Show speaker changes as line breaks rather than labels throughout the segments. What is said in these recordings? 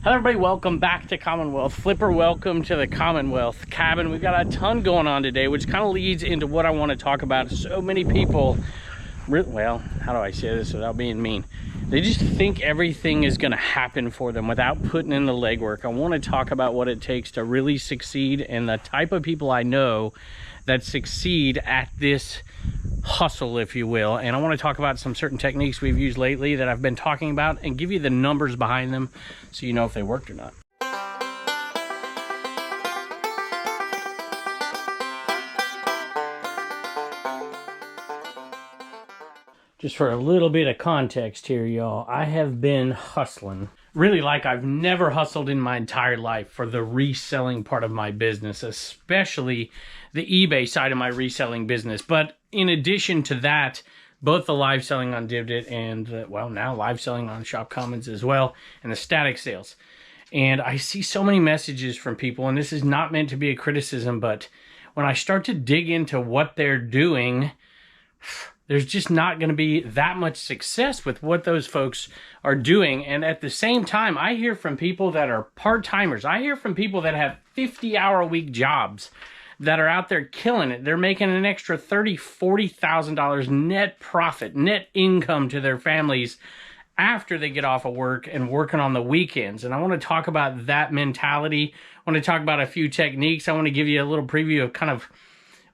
Hello everybody, welcome back to Commonwealth. Flipper, welcome to the Commonwealth cabin. We've got a ton going on today, which kind of leads into what I want to talk about. So many people, well, how do I say this without being mean? They just think everything is going to happen for them without putting in the legwork. I want to talk about what it takes to really succeed and the type of people I know that succeed at this hustle, if you will. And I want to talk about some certain techniques we've used lately that I've been talking about and give you the numbers behind them so you know if they worked or not. Just for a little bit of context here, y'all, I have been hustling really like I've never hustled in my entire life for the reselling part of my business, especially the eBay side of my reselling business. But in addition to that, both the live selling on Divdit and, well, now live selling on Shop Commons as well, and the static sales. And I see so many messages from people, and this is not meant to be a criticism, but when I start to dig into what they're doing, there's just not going to be that much success with what those folks are doing. And at the same time, I hear from people that are part-timers. I hear from people that have 50-hour-a-week jobs that are out there killing it. They're making an extra $30,000, $40,000 net profit, net income to their families after they get off of work and working on the weekends. And I want to talk about that mentality. I want to talk about a few techniques. I want to give you a little preview of kind of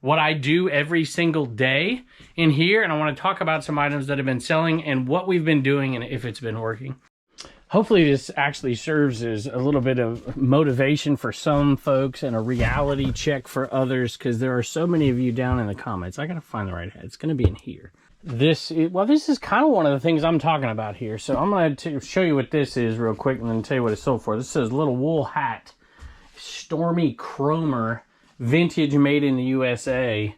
what I do every single day in here, and I want to talk about some items that have been selling and what we've been doing and if it's been working. Hopefully this actually serves as a little bit of motivation for some folks and a reality check for others, because there are so many of you down in the comments. I gotta find the right head. It's gonna be in here. This is kind of one of the things I'm talking about here. So I'm gonna show you what this is real quick and then tell you what it's sold for. This says little wool hat, Stormy Cromer, vintage, made in the USA,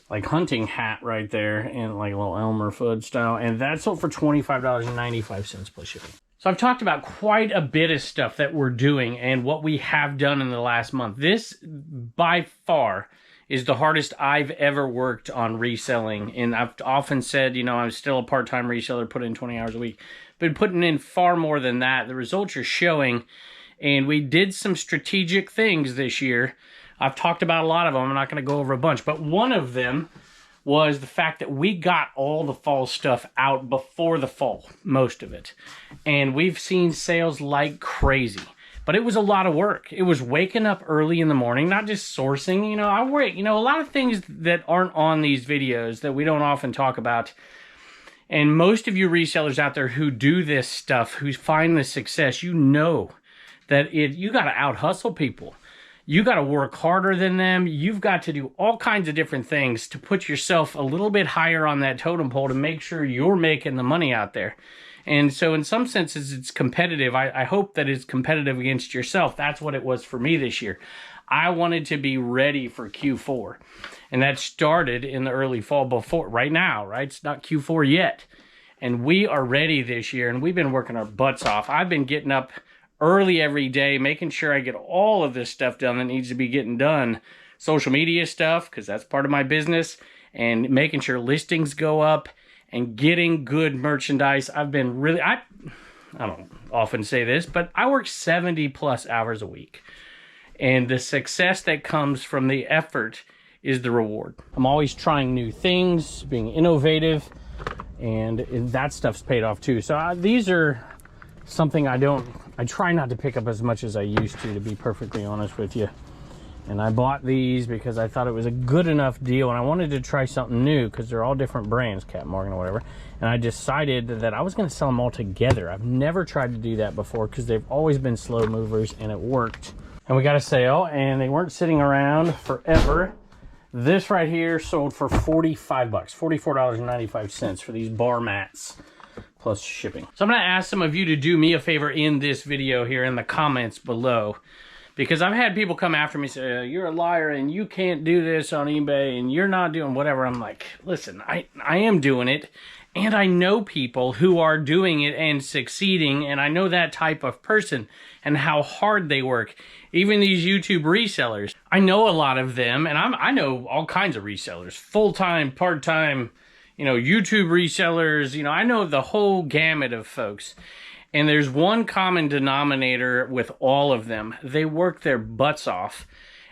like hunting hat right there, and like a little Elmer Fudd style, and that's sold for $25.95 plus shipping. So I've talked about quite a bit of stuff that we're doing and what we have done in the last month. This by far is the hardest I've ever worked on reselling, and I've often said, you know, I'm still a part-time reseller, put in 20 hours a week, been putting in far more than that. The results are showing, and we did some strategic things this year. I've talked about a lot of them. I'm not going to go over a bunch, but one of them was the fact that we got all the fall stuff out before the fall, most of it. And we've seen sales like crazy, but it was a lot of work. It was waking up early in the morning, not just sourcing. You know, I work, you know, a lot of things that aren't on these videos that we don't often talk about. And most of you resellers out there who do this stuff, who find the success, you know that you got to out hustle people. You got to work harder than them. You've got to do all kinds of different things to put yourself a little bit higher on that totem pole to make sure you're making the money out there. And so in some senses, it's competitive. I hope that it's competitive against yourself. That's what it was for me this year. I wanted to be ready for Q4. And that started in the early fall before, right now, right? It's not Q4 yet. And we are ready this year, and we've been working our butts off. I've been getting up early every day, making sure I get all of this stuff done that needs to be getting done. Social media stuff, because that's part of my business, and making sure listings go up and getting good merchandise. I've been really, I don't often say this, but I work 70 plus hours a week. And the success that comes from the effort is the reward. I'm always trying new things, being innovative, and that stuff's paid off too. So these are something I try not to pick up as much as I used to be perfectly honest with you. And I bought these because I thought it was a good enough deal, and I wanted to try something new because they're all different brands, Cat Morgan or whatever. And I decided that I was going to sell them all together. I've never tried to do that before because they've always been slow movers, and it worked. And we got a sale, and they weren't sitting around forever. This right here sold for $45, $44.95 for these bar mats, plus shipping. So I'm going to ask some of you to do me a favor in this video here in the comments below, because I've had people come after me and say, you're a liar and you can't do this on eBay and you're not doing whatever. I'm like, listen, I am doing it, and I know people who are doing it and succeeding, and I know that type of person and how hard they work. Even these YouTube resellers, I know a lot of them, and I know all kinds of resellers, full-time, part-time, you know, YouTube resellers, you know, I know the whole gamut of folks. And there's one common denominator with all of them. They work their butts off,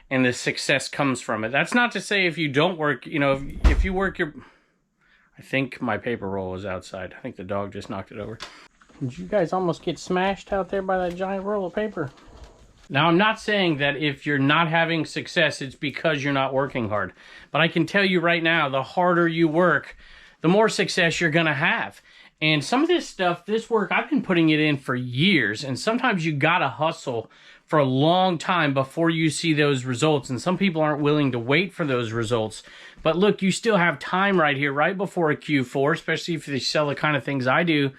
and the success comes from it. That's not to say if you don't work, you know, if you work your... I think my paper roll is outside. I think the dog just knocked it over. Did you guys almost get smashed out there by that giant roll of paper? Now, I'm not saying that if you're not having success, it's because you're not working hard. But I can tell you right now, the harder you work, the more success you're going to have. And some of this stuff, this work, I've been putting it in for years. And sometimes you got to hustle for a long time before you see those results. And some people aren't willing to wait for those results. But look, you still have time right here, right before a Q4, especially if you sell the kind of things I do,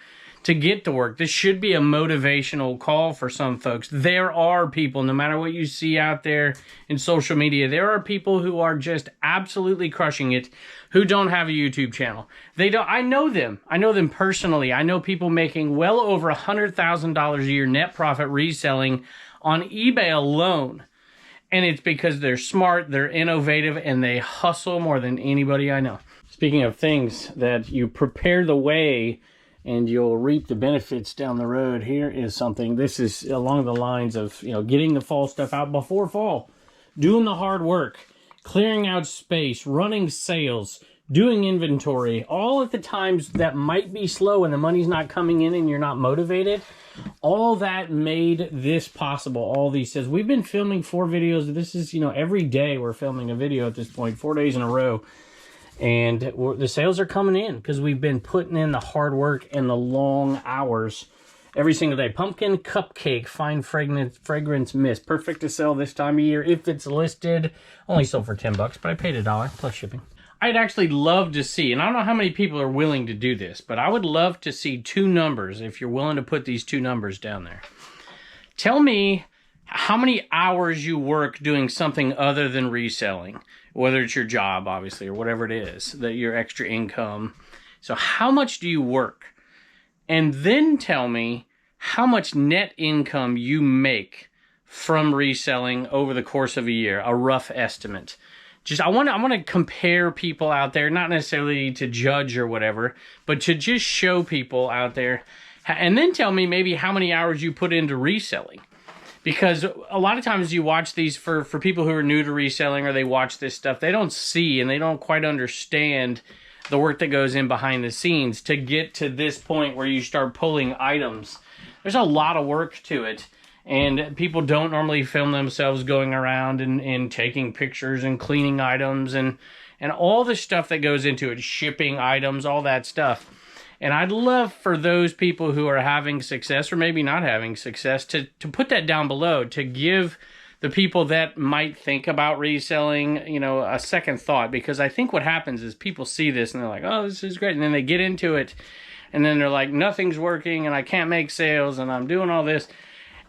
to get to work. This should be a motivational call for some folks. There are people, no matter what you see out there in social media, there are people who are just absolutely crushing it who don't have a YouTube channel. They don't. I know them. I know them personally. I know people making well over $100,000 a year net profit reselling on eBay alone. And it's because they're smart, they're innovative, and they hustle more than anybody I know. Speaking of things that you prepare the way and you'll reap the benefits down the road, here is something. This is along the lines of, you know, getting the fall stuff out before fall, doing the hard work, clearing out space, running sales, doing inventory, all at the times that might be slow and the money's not coming in and you're not motivated. All that made this possible. All these says we've been filming 4 videos. This is, you know, every day we're filming a video at this point, 4 days in a row. And the sales are coming in because we've been putting in the hard work and the long hours every single day. Pumpkin cupcake, fine fragrance mist. Perfect to sell this time of year if it's listed. Only sold for $10, but I paid $1 plus shipping. I'd actually love to see, and I don't know how many people are willing to do this, but I would love to see 2 numbers if you're willing to put these 2 numbers down there. Tell me how many hours you work doing something other than reselling, whether it's your job, obviously, or whatever it is, that your extra income. So how much do you work? And then tell me how much net income you make from reselling over the course of a year, a rough estimate. Just I want to compare people out there, not necessarily to judge or whatever, but to just show people out there. And then tell me maybe how many hours you put into reselling. Because a lot of times you watch these for people who are new to reselling, or they watch this stuff, they don't see and they don't quite understand the work that goes in behind the scenes to get to this point where you start pulling items. There's a lot of work to it. And people don't normally film themselves going around and taking pictures and cleaning items and all the stuff that goes into it, shipping items, all that stuff. And I'd love for those people who are having success or maybe not having success to put that down below, to give the people that might think about reselling, you know, a second thought. Because I think what happens is people see this and they're like, oh, this is great. And then they get into it and then they're like, nothing's working and I can't make sales and I'm doing all this.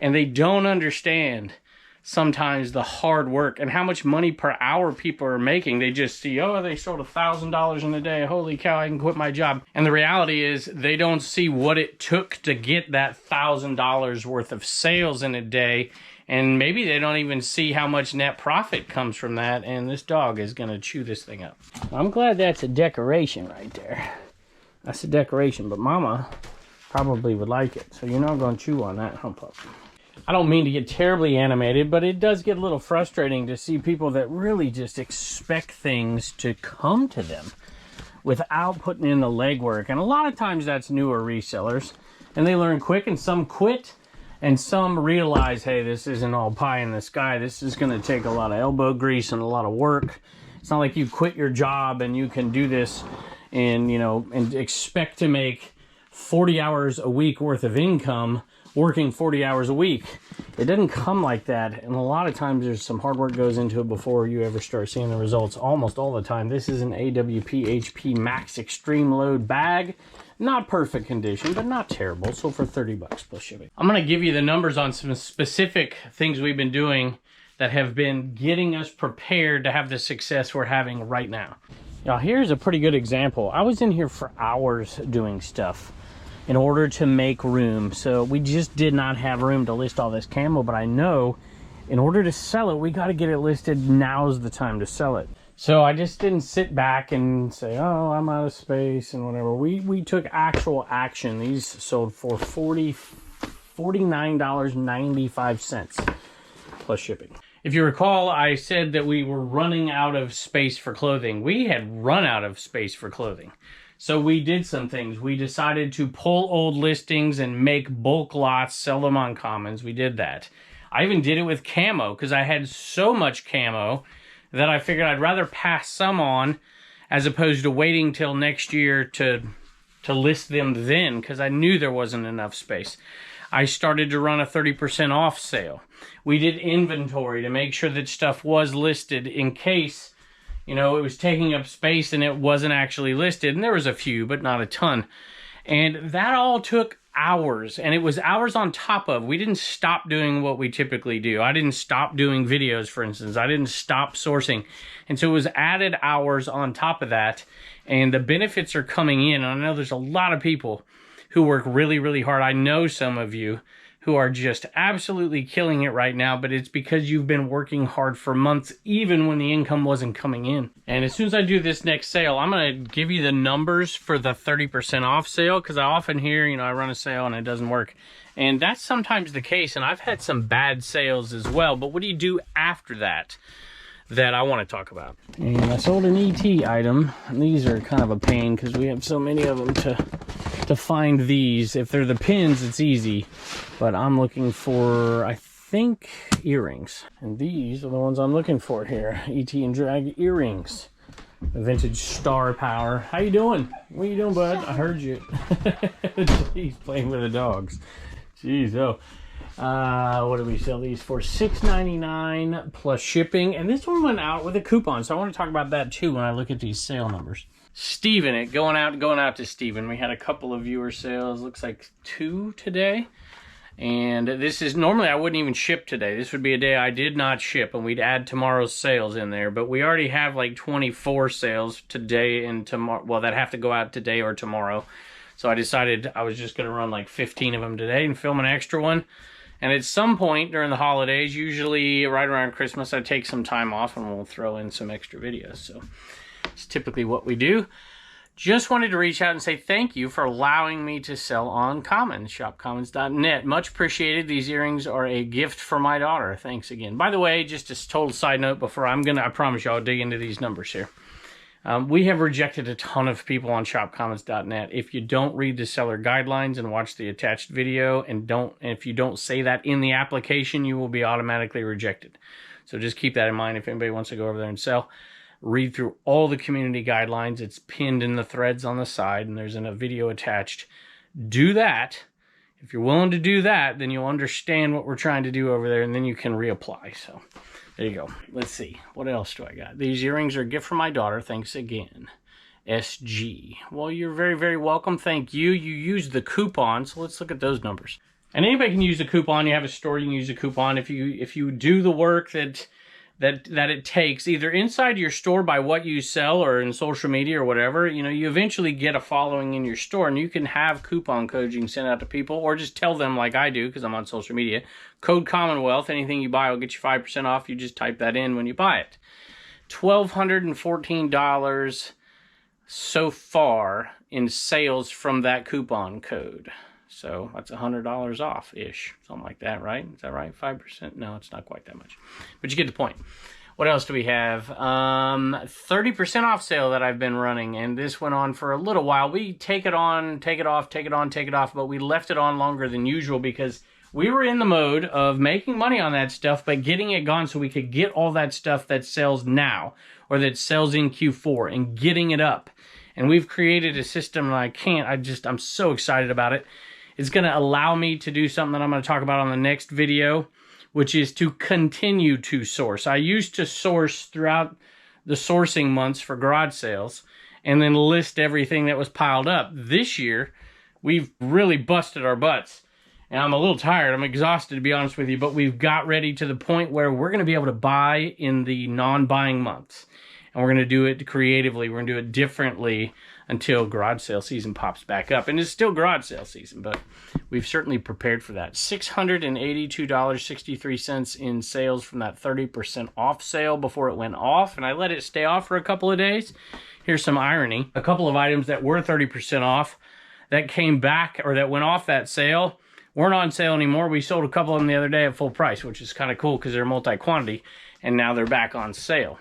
And they don't understand sometimes the hard work and how much money per hour people are making. They just see, oh, they sold $1,000 in a day. Holy cow, I can quit my job. And the reality is they don't see what it took to get that $1,000 worth of sales in a day. And maybe they don't even see how much net profit comes from that. And this dog is going to chew this thing up. I'm glad that's a decoration right there. That's a decoration, but Mama probably would like it. So you're not going to chew on that, huh, pup? I don't mean to get terribly animated, but it does get a little frustrating to see people that really just expect things to come to them without putting in the legwork. And a lot of times that's newer resellers, and they learn quick, and some quit, and some realize, hey, this isn't all pie in the sky. This is going to take a lot of elbow grease and a lot of work. It's not like you quit your job and you can do this and, you know, and expect to make 40 hours a week worth of income working 40 hours a week. It doesn't come like that, and a lot of times there's some hard work goes into it before you ever start seeing the results. Almost all the time. This is an AWP HP Max Extreme Load bag. Not perfect condition, but not terrible. So for $30 plus shipping. I'm going to give you the numbers on some specific things we've been doing that have been getting us prepared to have the success we're having right now. Now here's a pretty good example. I was in here for hours doing stuff in order to make room. So we just did not have room to list all this camo, but I know in order to sell it, we got to get it listed. Now's the time to sell it. So I just didn't sit back and say, oh, I'm out of space and whatever. We took actual action. These sold for $45 $49.95 plus shipping. If you recall, I said that we were running out of space for clothing. We had run out of space for clothing. So we did some things. We decided to pull old listings and make bulk lots, sell them on Commons. We did that. I even did it with camo because I had so much camo that I figured I'd rather pass some on as opposed to waiting till next year to list them then, because I knew there wasn't enough space. I started to run a 30% off sale. We did inventory to make sure that stuff was listed in case, you know, it was taking up space and it wasn't actually listed. And there was a few, but not a ton. And that all took hours, and it was hours on top of. We didn't stop doing what we typically do. I didn't stop doing videos, for instance. I didn't stop sourcing. And so it was added hours on top of that. And the benefits are coming in. And I know there's a lot of people who work really, really hard. I know some of you who are just absolutely killing it right now, but it's because you've been working hard for months, even when the income wasn't coming in. And as soon as I do this next sale, I'm going to give you the numbers for the 30% off sale, because I often hear, you know, I run a sale and it doesn't work. And that's sometimes the case, and I've had some bad sales as well. But what do you do after that I want to talk about? And I sold an ET item, and these are kind of a pain because we have so many of them to find these. If they're the pins, it's easy, but I'm looking for, I think, earrings, and these are the ones I'm looking for here. ET and Drag earrings, vintage star power. How you doing? What are you doing, bud? I heard you. He's playing with the dogs. Jeez. What do we sell these for? $6.99 plus shipping, and this one went out with a coupon, so I want to talk about that too when I look at these sale numbers. Steven, going out to Steven. We had a couple of viewer sales, looks like 2 today. And this is, normally I wouldn't even ship today. This would be a day I did not ship, and we'd add tomorrow's sales in there. But we already have like 24 sales today and tomorrow. Well, that have to go out today or tomorrow. So I decided I was just going to run like 15 of them today and film an extra one. And at some point during the holidays, usually right around Christmas, I take some time off and we'll throw in some extra videos. So it's typically what we do. Just wanted to reach out and say thank you for allowing me to sell on Commons, shopcommons.net. Much appreciated. These earrings are a gift for my daughter. Thanks again. By the way, just a total side note before I promise you I'll dig into these numbers here. We have rejected a ton of people on shopcommons.net. If you don't read the seller guidelines and watch the attached video, and if you don't say that in the application, you will be automatically rejected. So just keep that in mind if anybody wants to go over there and sell. Read through all the community guidelines. It's pinned in the threads on the side, and there's a video attached. Do that. If you're willing to do that, then you'll understand what we're trying to do over there, and then you can reapply. So there you go. Let's see. What else do I got? These earrings are a gift from my daughter. Thanks again. SG. Well, you're very, very welcome. Thank you. You used the coupon, so let's look at those numbers. And anybody can use a coupon. You have a store, you can use a coupon. If you do the work that it takes, either inside your store by what you sell or in social media or whatever, you know, you eventually get a following in your store, and you can have coupon codes you can send out to people, or just tell them like I do because I'm on social media. Code Commonwealth, anything you buy will get you 5% off. You just type that in when you buy it. $1,214 so far in sales from that coupon code. So that's $100 off-ish, something like that, right? Is that right? 5%? No, it's not quite that much. But you get the point. What else do we have? 30% off sale that I've been running, and this went on for a little while. We take it on, take it off, take it on, take it off, but we left it on longer than usual because we were in the mode of making money on that stuff, but getting it gone so we could get all that stuff that sells now or that sells in Q4 and getting it up. And we've created a system, and I'm so excited about it. It's going to allow me to do something that I'm going to talk about on the next video, which is to continue to source. I used to source throughout the sourcing months for garage sales and then list everything that was piled up. This year, we've really busted our butts. And I'm a little tired. I'm exhausted, to be honest with you. But we've got ready to the point where we're going to be able to buy in the non-buying months. And we're going to do it creatively. We're going to do it differently until garage sale season pops back up. And it's still garage sale season, but we've certainly prepared for that. $682.63 in sales from that 30% off sale before it went off. And I let it stay off for a couple of days. Here's some irony. A couple of items that were 30% off that came back or that went off that sale weren't on sale anymore. We sold a couple of them the other day at full price, which is kind of cool because they're multi-quantity, and now they're back on sale.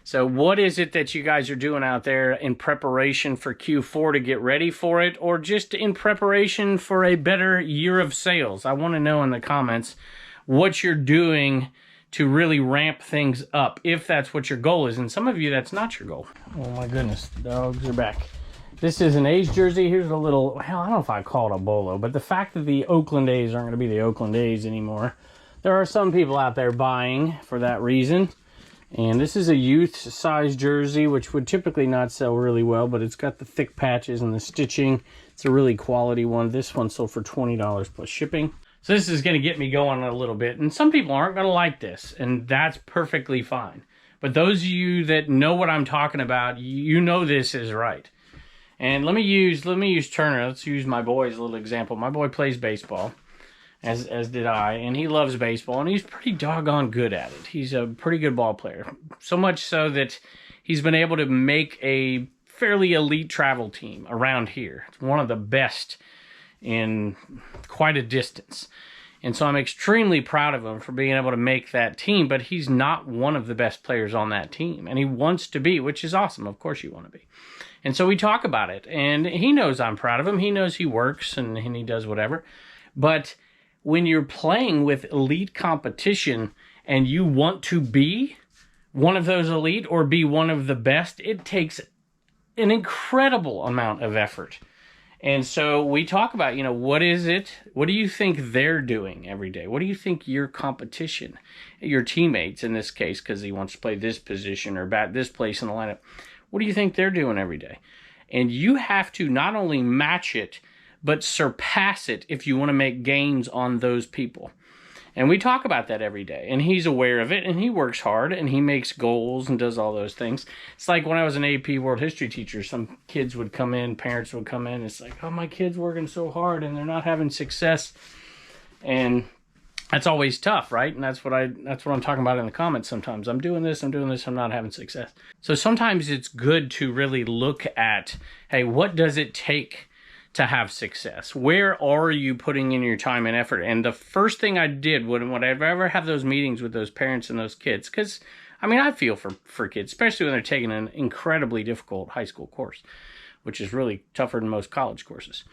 So what is it that you guys are doing out there in preparation for Q4 to get ready for it, or just in preparation for a better year of sales? I want to know in the comments what you're doing to really ramp things up, if that's what your goal is. And some of you, that's not your goal. Oh my goodness, the dogs are back. This is an A's jersey. Here's a little, hell, I don't know if I call it a bolo, but the fact that the Oakland A's aren't going to be the Oakland A's anymore, there are some people out there buying for that reason. And this is a youth size jersey, which would typically not sell really well, but it's got the thick patches and the stitching. It's a really quality one. This one sold for $20 plus shipping. So this is going to get me going a little bit. And some people aren't going to like this, and that's perfectly fine. But those of you that know what I'm talking about, you know this is right. And let me use Turner. Let's use my boy as a little example. My boy plays baseball, as did I, and he loves baseball, and he's pretty doggone good at it. He's a pretty good ball player. So much so that he's been able to make a fairly elite travel team around here. It's one of the best in quite a distance. And so I'm extremely proud of him for being able to make that team, but he's not one of the best players on that team. And he wants to be, which is awesome. Of course you want to be. And so we talk about it, and he knows I'm proud of him. He knows he works and he does whatever. But when you're playing with elite competition and you want to be one of those elite or be one of the best, it takes an incredible amount of effort. And so we talk about, you know, what is it? What do you think they're doing every day? What do you think your competition, your teammates in this case, because he wants to play this position or bat this place in the lineup, what do you think they're doing every day? And you have to not only match it, but surpass it if you want to make gains on those people. And we talk about that every day. And he's aware of it, and he works hard, and he makes goals and does all those things. It's like when I was an AP World History teacher, some kids would come in, parents would come in, it's like, oh, my kid's working so hard, and they're not having success. And that's always tough, right? And that's what I'm talking about in the comments sometimes. I'm doing this, I'm not having success. So sometimes it's good to really look at, hey, what does it take to have success? Where are you putting in your time and effort? And the first thing I did when I ever have those meetings with those parents and those kids, because, I mean, I feel for kids, especially when they're taking an incredibly difficult high school course, which is really tougher than most college courses.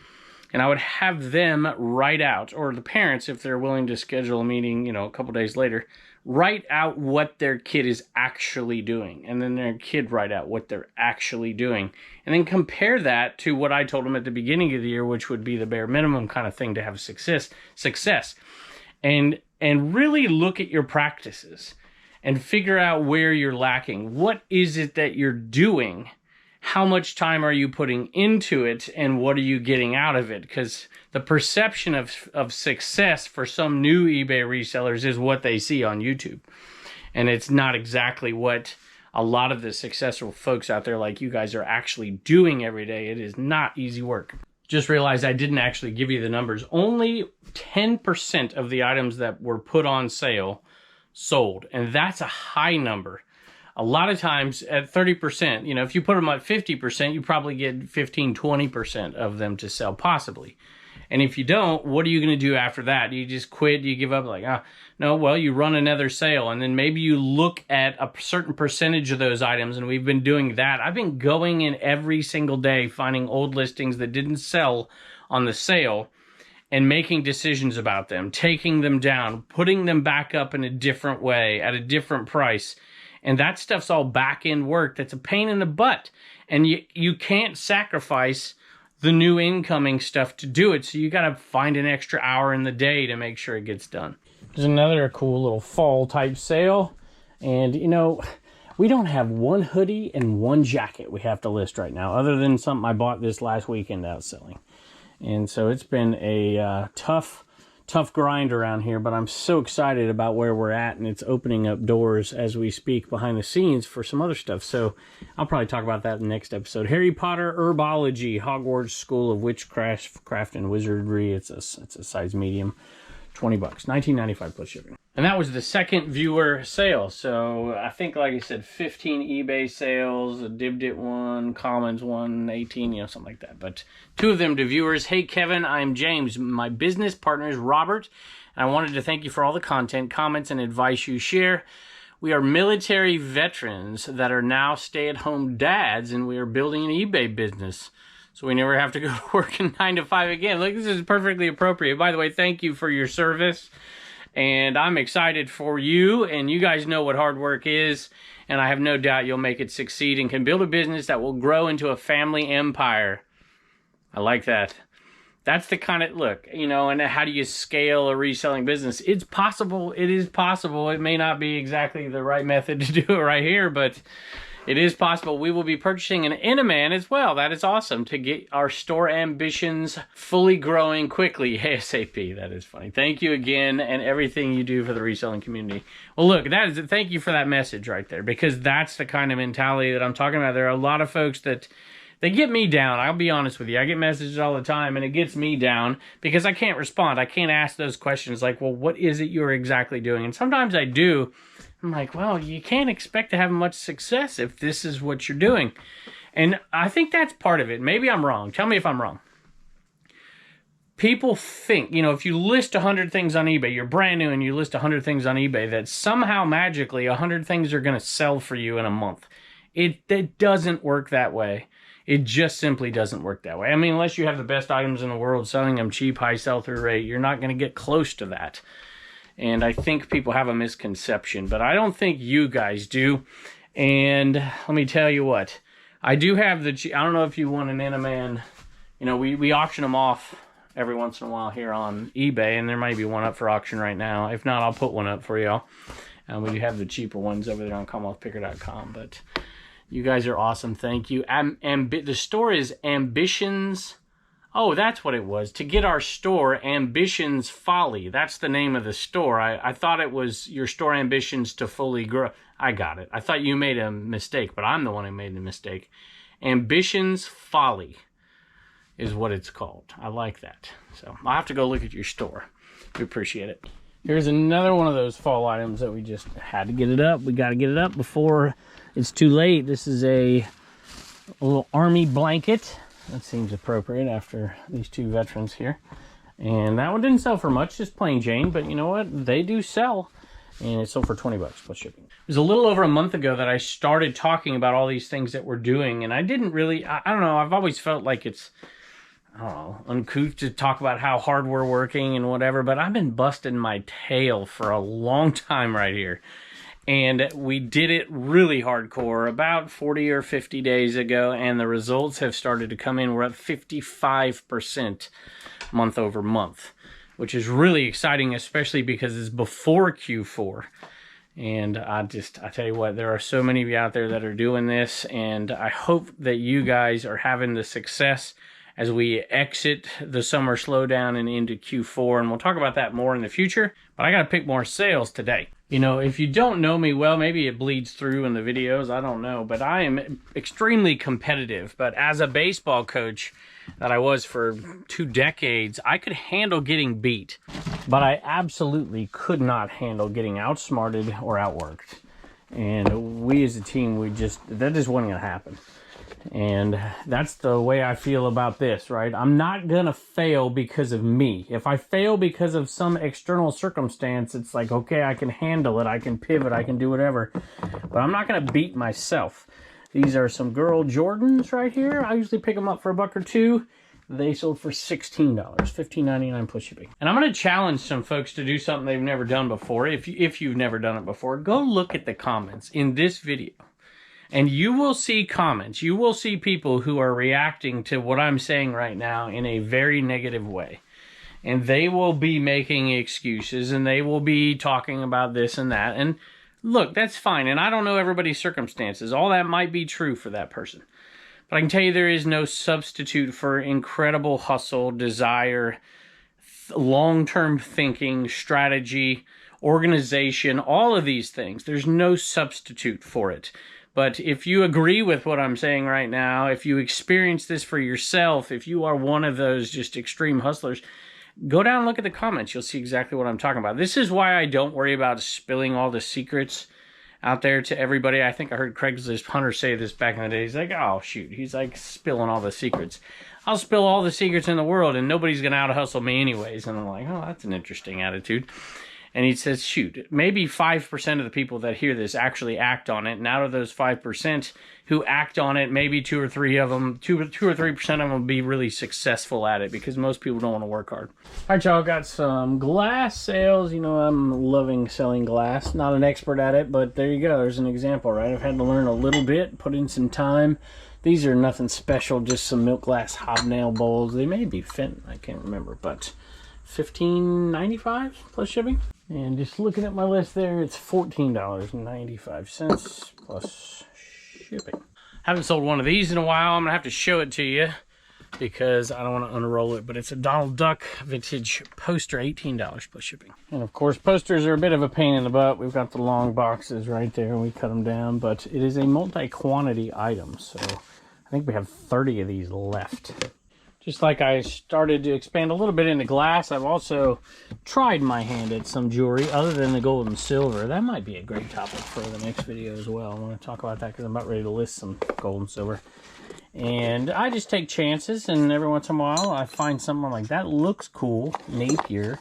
And I would have them write out, or the parents, if they're willing to schedule a meeting, you know, a couple days later, write out what their kid is actually doing. And then their kid write out what they're actually doing. And then compare that to what I told them at the beginning of the year, which would be the bare minimum kind of thing to have success. And really look at your practices and figure out where you're lacking. What is it that you're doing? How much time are you putting into it, and what are you getting out of it? Because the perception of success for some new eBay resellers is what they see on YouTube. And it's not exactly what a lot of the successful folks out there like you guys are actually doing every day. It is not easy work. Just realized I didn't actually give you the numbers. Only 10% of the items that were put on sale sold, and that's a high number. A lot of times at 30%, you know, if you put them at 50%, you probably get 15, 20% of them to sell, possibly. And if you don't, what are you going to do after that? Do you just quit? Do you give up? Like, no, well, you run another sale, and then maybe you look at a certain percentage of those items, and we've been doing that. I've been going in every single day, finding old listings that didn't sell on the sale, and making decisions about them, taking them down, putting them back up in a different way, at a different price. And that stuff's all back-end work that's a pain in the butt. And you can't sacrifice the new incoming stuff to do it. So you got to find an extra hour in the day to make sure it gets done. There's another cool little fall type sale. And, you know, we don't have one hoodie and one jacket we have to list right now, other than something I bought this last weekend out selling. And so it's been a tough grind around here, but I'm so excited about where we're at, and it's opening up doors as we speak behind the scenes for some other stuff. So I'll probably talk about that in the next episode. Harry Potter Herbology, Hogwarts School of Witchcraft and Wizardry. It's a size medium, $20, $19.95 plus shipping. And that was the second viewer sale. So I think, like I said, 15 eBay sales, a Dibdit one, Commons one, 18, you know, something like that. But 2 of them to viewers. Hey, Kevin, I'm James. My business partner is Robert. And I wanted to thank you for all the content, comments, and advice you share. We are military veterans that are now stay-at-home dads, and we are building an eBay business. So we never have to go to work in 9 to 5 again. Look, this is perfectly appropriate. By the way, thank you for your service. And I'm excited for you, and you guys know what hard work is, and I have no doubt you'll make it succeed and can build a business that will grow into a family empire. I like that. That's the kind of, look, you know, and how do you scale a reselling business? It's possible. It is possible. It may not be exactly the right method to do it right here, but it is possible. We will be purchasing an Inaman as well. That is awesome, to get our store ambitions fully growing quickly ASAP. That is funny. Thank you again, and everything you do for the reselling community. Well, look, that is it. Thank you for that message right there, because that's the kind of mentality that I'm talking about. There are a lot of folks that they get me down. I'll be honest with you. I get messages all the time, and it gets me down because I can't respond. I can't ask those questions like, well, what is it you're exactly doing? And sometimes I do. I'm like, well, you can't expect to have much success if this is what you're doing. And I think that's part of it. Maybe I'm wrong. Tell me if I'm wrong. People think, you know, if you list 100 things on eBay, you're brand new and you list 100 things on eBay, that somehow magically 100 things are going to sell for you in a month. It doesn't work that way. It just simply doesn't work that way. I mean, unless you have the best items in the world, selling them cheap, high sell-through rate, you're not going to get close to that. And I think people have a misconception, but I don't think you guys do. And let me tell you what, I do have I don't know if you want an Inaman. You know, we auction them off every once in a while here on eBay, and there might be one up for auction right now. If not, I'll put one up for y'all. We do have the cheaper ones over there on CommonwealthPicker.com, but you guys are awesome. Thank you. The store is Ambitions. Oh, that's what it was. To get our store, Ambitions Folly. That's the name of the store. I thought it was your store ambitions to fully grow. I got it. I thought you made a mistake, but I'm the one who made the mistake. Ambitions Folly is what it's called. I like that. So I'll have to go look at your store. We appreciate it. Here's another one of those fall items that we just had to get it up. We got to get it up before it's too late. This is a little army blanket. That seems appropriate after these 2 veterans here. And that one didn't sell for much, just plain Jane, but you know what? They do sell. And it sold for 20 bucks plus shipping. It was a little over a month ago that I started talking about all these things that we're doing, and I didn't really, I don't know, I've always felt like it's, I don't know, uncouth to talk about how hard we're working and whatever, but I've been busting my tail for a long time right here. And we did it really hardcore about 40 or 50 days ago, and the results have started to come in. We're at 55% month over month, which is really exciting, especially because it's before Q4. And I tell you what, there are so many of you out there that are doing this, and I hope that you guys are having the success as we exit the summer slowdown and into Q4. And we'll talk about that more in the future, but I got to pick more sales today. You know, if you don't know me well, maybe it bleeds through in the videos, I don't know, but I am extremely competitive. But as a baseball coach that I was for 2 decades, I could handle getting beat, but I absolutely could not handle getting outsmarted or outworked. And we as a team, that just wasn't gonna happen. And that's the way I feel about this, right? I'm not gonna fail because of me. If I fail because of some external circumstance, it's like, okay, I can handle it, I can pivot, I can do whatever, but I'm not gonna beat myself. These are some girl Jordans right here. I usually pick them up for $1 or $2. They sold for $16, $15.99 plus shipping. And I'm gonna challenge some folks to do something they've never done before. If you've never done it before, go look at the comments in this video. And you will see comments, you will see people who are reacting to what I'm saying right now in a very negative way. And they will be making excuses, and they will be talking about this and that. And look, that's fine. And I don't know everybody's circumstances. All that might be true for that person. But I can tell you there is no substitute for incredible hustle, desire, long-term thinking, strategy, organization, all of these things. There's no substitute for it. But if you agree with what I'm saying right now, if you experience this for yourself, if you are one of those just extreme hustlers, Go down and look at the comments. You'll see exactly what I'm talking about. This is why I don't worry about spilling all the secrets out there to everybody. I think I heard Craigslist Hunter say this back in the day. He's like, oh, shoot. He's like spilling all the secrets. I'll spill all the secrets in the world, and nobody's going to out-hustle me anyways. And I'm like, oh, that's an interesting attitude. And he says, shoot, maybe 5% of the people that hear this actually act on it. And out of those 5% who act on it, maybe 2 or 3 of them, 2 or 3% of them will be really successful at it, because most people don't want to work hard. All right, y'all, got some glass sales. You know, I'm loving selling glass. Not an expert at it, but there you go. There's an example, right? I've had to learn a little bit, put in some time. These are nothing special, just some milk glass hobnail bowls. They may be Fenton, I can't remember, but $15.95 plus shipping. And just looking at my list there, it's $14.95 plus shipping. Haven't sold one of these in a while. I'm gonna have to show it to you because I don't want to unroll it, but it's a Donald Duck vintage poster, $18 plus shipping. And of course, posters are a bit of a pain in the butt. We've got the long boxes right there, we cut them down, but it is a multi-quantity item, so I think we have 30 of these left. Just like I started to expand a little bit into glass, I've also tried my hand at some jewelry other than the gold and silver. That might be a great topic for the next video as well. I want to talk about that because I'm about ready to list some gold and silver. And I just take chances, and every once in a while I find something like that looks cool. Napier,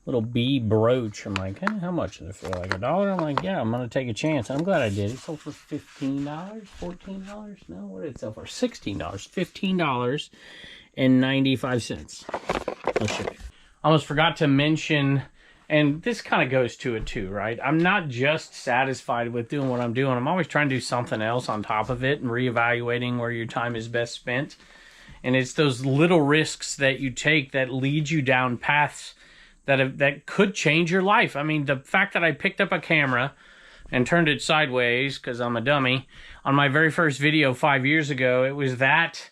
little bee brooch. I'm like, hey, how much is it for? Like $1? I'm like, yeah, I'm going to take a chance. I'm glad I did. It sold for $15, $14? No, what did it sell for? $16. $15.95 plus shipping. Almost forgot to mention, and this kind of goes to it too, right? I'm not just satisfied with doing what I'm doing. I'm always trying to do something else on top of it and reevaluating where your time is best spent. And it's those little risks that you take that lead you down paths that could change your life. I mean, the fact that I picked up a camera and turned it sideways because I'm a dummy on my very first video 5 years ago, it was that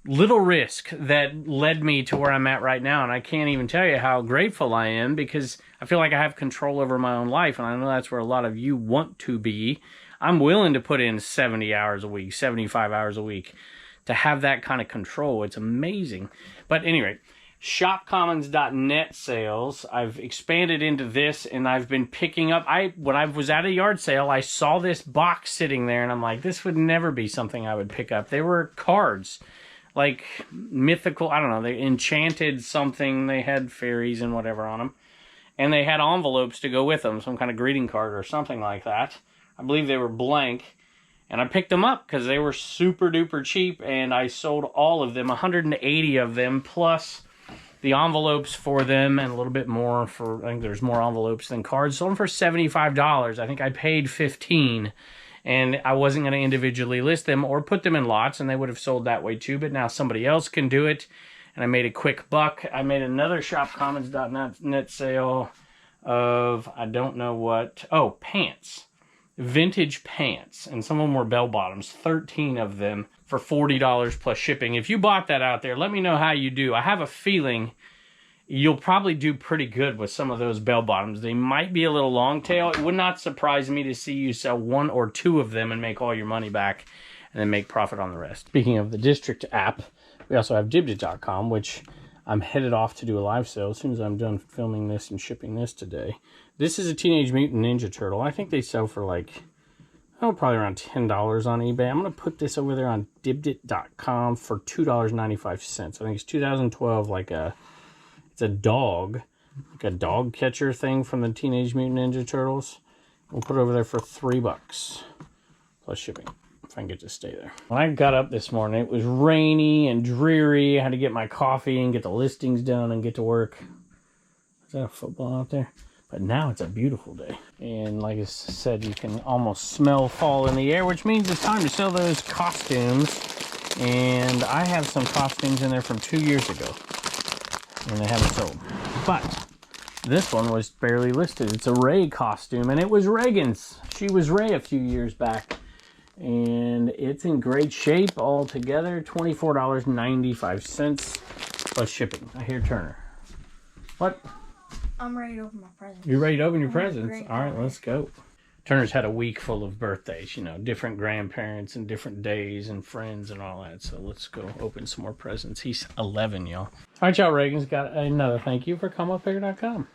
little risk that led me to where I'm at right now. And I can't even tell you how grateful I am, because I feel like I have control over my own life. And I know that's where a lot of you want to be. I'm willing to put in 70 hours a week, 75 hours a week to have that kind of control. It's amazing. But anyway, shopcommons.net sales, I've expanded into this, and I've been picking up, when I was at a yard sale, I saw this box sitting there, and I'm like, this would never be something I would pick up. They were cards, like mythical, I don't know, they enchanted something, they had fairies and whatever on them, and they had envelopes to go with them, some kind of greeting card or something like that. I believe they were blank, and I picked them up because they were super duper cheap, and I sold all of them, 180 of them, plus the envelopes for them, and a little bit more for, I think there's more envelopes than cards. Sold them for $75. I think I paid $15, and I wasn't going to individually list them or put them in lots, and they would have sold that way too, but now somebody else can do it, and I made a quick buck. I made another shopcommons.net sale of, I don't know what, oh, pants. Vintage pants, and some of them were bell bottoms, 13 of them for $40 plus shipping. If you bought that out there, let me know how you do. I have a feeling you'll probably do pretty good with some of those bell bottoms. They might be a little long tail. It would not surprise me to see you sell 1 or 2 of them and make all your money back and then make profit on the rest. Speaking of the District app, we also have Dibdit.com, which I'm headed off to do a live sale as soon as I'm done filming this and shipping this today. This is a Teenage Mutant Ninja Turtle. I think they sell for like, oh, probably around $10 on eBay. I'm going to put this over there on Dibdit.com for $2.95. I think it's 2012, like it's a dog, like a dog catcher thing from the Teenage Mutant Ninja Turtles. We'll put it over there for $3 plus shipping, if I can get to stay there. When I got up this morning, it was rainy and dreary. I had to get my coffee and get the listings done and get to work. Is that a football out there? But now it's a beautiful day. And like I said, you can almost smell fall in the air, which means it's time to sell those costumes. And I have some costumes in there from 2 years ago, and they haven't sold. But this one was barely listed. It's a Ray costume, and it was Reagan's. She was Ray a few years back. And it's in great shape altogether. $24.95 plus shipping. I hear Turner. What?
I'm ready to open my presents.
You ready to open your presents? All right, let's go. Turner's had a week full of birthdays, you know, different grandparents and different days and friends and all that. So let's go open some more presents. He's 11, y'all. All right, y'all. Reagan's got another thank you for CommonwealthPicker.com.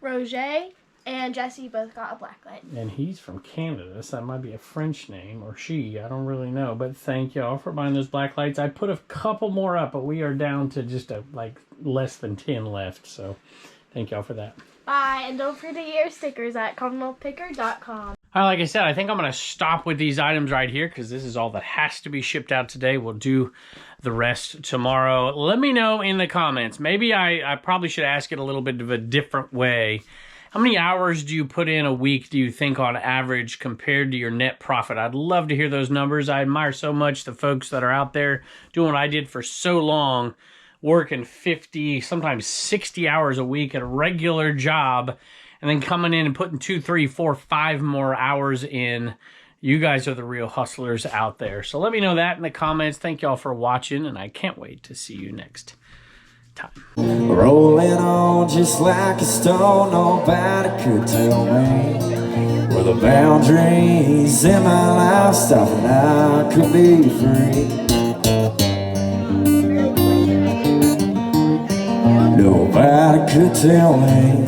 Roger and Jesse both got a blacklight.
And he's from Canada, so that might be a French name, or she, I don't really know. But thank y'all for buying those black lights. I put a couple more up, but we are down to just less than 10 left. So thank y'all for that.
Bye, and don't forget to get your stickers at CommonwealthPicker.com.
Like I said, I think I'm going to stop with these items right here because this is all that has to be shipped out today. We'll do the rest tomorrow. Let me know in the comments. Maybe I probably should ask it a little bit of a different way. How many hours do you put in a week, do you think, on average compared to your net profit? I'd love to hear those numbers. I admire so much the folks that are out there doing what I did for so long, working 50, sometimes 60 hours a week at a regular job, and then coming in and putting 2, 3, 4, 5 more hours in. You guys are the real hustlers out there. So let me know that in the comments. Thank y'all for watching, and I can't wait to see you next time.
Rolling on just like a stone, nobody could tell me where the boundaries in my life stop and I could be free. Nobody could tell me